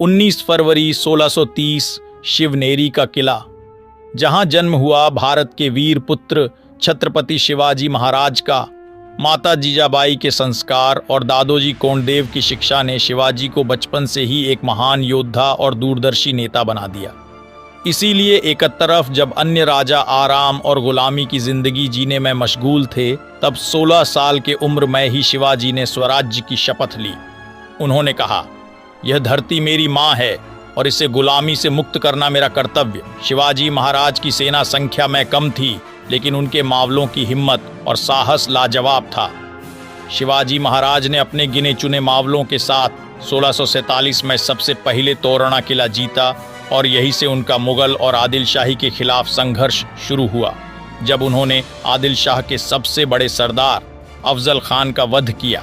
19 फरवरी 1630 शिवनेरी का किला, जहां जन्म हुआ भारत के वीर पुत्र छत्रपति शिवाजी महाराज का, माता जीजाबाई के संस्कार और दादोजी कोंडदेव की शिक्षा ने शिवाजी को बचपन से ही एक महान योद्धा और दूरदर्शी नेता बना दिया। इसीलिए एक तरफ जब अन्य राजा आराम और गुलामी की जिंदगी जीने में मशगूल थे, तब 16 साल के उम्र में ही शिवाजी ने स्वराज्य की शपथ ली। उन्होंने कहा, यह धरती मेरी माँ है और इसे गुलामी से मुक्त करना मेरा कर्तव्य। शिवाजी महाराज की सेना संख्या में कम थी, लेकिन उनके मावलों की हिम्मत और साहस लाजवाब था। शिवाजी महाराज ने अपने गिने चुने मावलों के साथ 1647 में सबसे पहले तोरणा किला जीता और यहीं से उनका मुगल और आदिल शाही के खिलाफ संघर्ष शुरू हुआ। जब उन्होंने आदिल शाह के सबसे बड़े सरदार अफजल खान का वध किया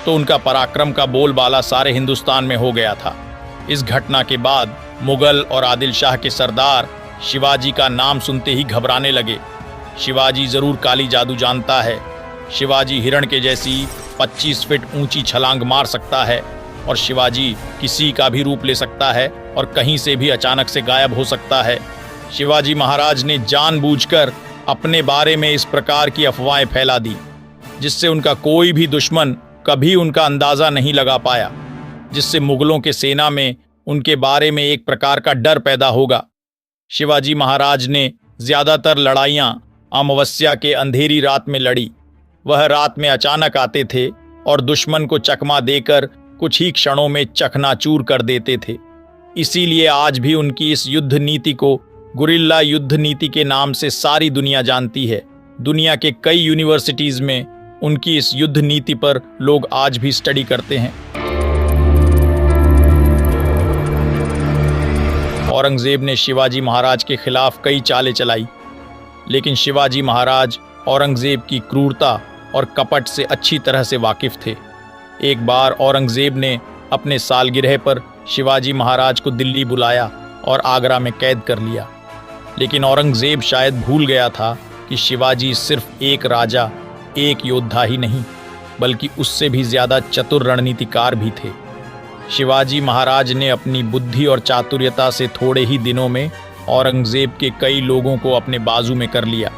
तो उनका पराक्रम का बोलबाला सारे हिंदुस्तान में हो गया था। इस घटना के बाद मुगल और आदिल शाह के सरदार शिवाजी का नाम सुनते ही घबराने लगे। शिवाजी जरूर काली जादू जानता है, शिवाजी हिरण के जैसी 25 फीट ऊंची छलांग मार सकता है और शिवाजी किसी का भी रूप ले सकता है और कहीं से भी अचानक से गायब हो सकता है। शिवाजी महाराज ने जानबूझकर अपने बारे में इस प्रकार की अफवाहें फैला दी, जिससे उनका कोई भी दुश्मन कभी उनका अंदाज़ा नहीं लगा पाया, जिससे मुगलों के सेना में उनके बारे में एक प्रकार का डर पैदा होगा। शिवाजी महाराज ने ज़्यादातर लड़ाइयाँ अमावस्या के अंधेरी रात में लड़ी। वह रात में अचानक आते थे और दुश्मन को चकमा देकर कुछ ही क्षणों में चकनाचूर कर देते थे। इसीलिए आज भी उनकी इस युद्ध नीति को गुरिल्ला युद्ध नीति के नाम से सारी दुनिया जानती है। दुनिया के कई यूनिवर्सिटीज में उनकी इस युद्ध नीति पर लोग आज भी स्टडी करते हैं। औरंगजेब ने शिवाजी महाराज के खिलाफ कई चालें चलाई, लेकिन शिवाजी महाराज औरंगजेब की क्रूरता और कपट से अच्छी तरह से वाकिफ थे। एक बार औरंगजेब ने अपने सालगिरह पर शिवाजी महाराज को दिल्ली बुलाया और आगरा में कैद कर लिया, लेकिन औरंगजेब शायद भूल गया था कि शिवाजी सिर्फ एक राजा, एक योद्धा ही नहीं, बल्कि उससे भी ज़्यादा चतुर रणनीतिकार भी थे। शिवाजी महाराज ने अपनी बुद्धि और चातुर्यता से थोड़े ही दिनों में औरंगजेब के कई लोगों को अपने बाजू में कर लिया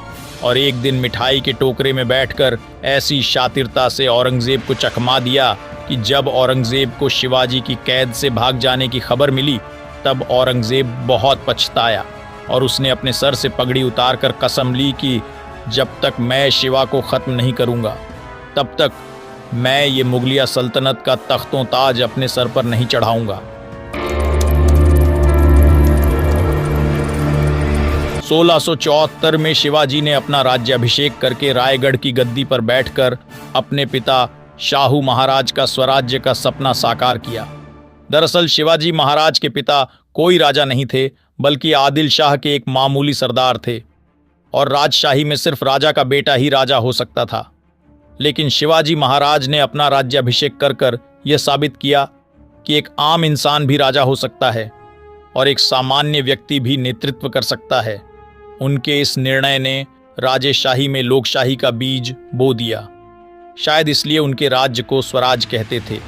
और एक दिन मिठाई के टोकरे में बैठकर ऐसी शातिरता से औरंगजेब को चकमा दिया कि जब औरंगजेब को शिवाजी की कैद से भाग जाने की खबर मिली, तब औरंगजेब बहुत पछताया और उसने अपने सर से पगड़ी उतारकर कसम ली कि जब तक मैं शिवा को ख़त्म नहीं करूँगा, तब तक मैं ये मुगलिया सल्तनत का तख्तों ताज अपने सर पर नहीं चढ़ाऊँगा। 1674 में शिवाजी ने अपना राज्याभिषेक करके रायगढ़ की गद्दी पर बैठकर अपने पिता शाहू महाराज का स्वराज्य का सपना साकार किया। दरअसल शिवाजी महाराज के पिता कोई राजा नहीं थे, बल्कि आदिल शाह के एक मामूली सरदार थे और राजशाही में सिर्फ राजा का बेटा ही राजा हो सकता था। लेकिन शिवाजी महाराज ने अपना राज्याभिषेक कर कर यह साबित किया कि एक आम इंसान भी राजा हो सकता है और एक सामान्य व्यक्ति भी नेतृत्व कर सकता है। उनके इस निर्णय ने राजेशाही में लोकशाही का बीज बो दिया। शायद इसलिए उनके राज्य को स्वराज कहते थे।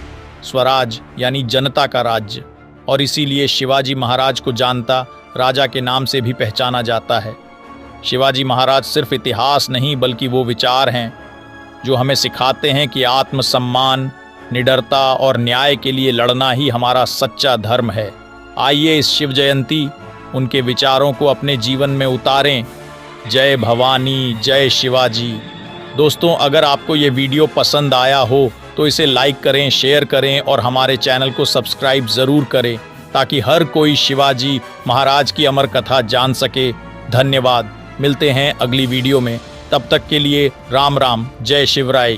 स्वराज यानी जनता का राज्य, और इसीलिए शिवाजी महाराज को जानता राजा के नाम से भी पहचाना जाता है। शिवाजी महाराज सिर्फ इतिहास नहीं, बल्कि वो विचार हैं जो हमें सिखाते हैं कि आत्मसम्मान, निडरता और न्याय के लिए लड़ना ही हमारा सच्चा धर्म है। आइए इस शिव जयंती उनके विचारों को अपने जीवन में उतारें। जय भवानी, जय शिवाजी। दोस्तों, अगर आपको ये वीडियो पसंद आया हो तो इसे लाइक करें, शेयर करें और हमारे चैनल को सब्सक्राइब ज़रूर करें, ताकि हर कोई शिवाजी महाराज की अमर कथा जान सके। धन्यवाद। मिलते हैं अगली वीडियो में। तब तक के लिए राम राम, जय शिवराय।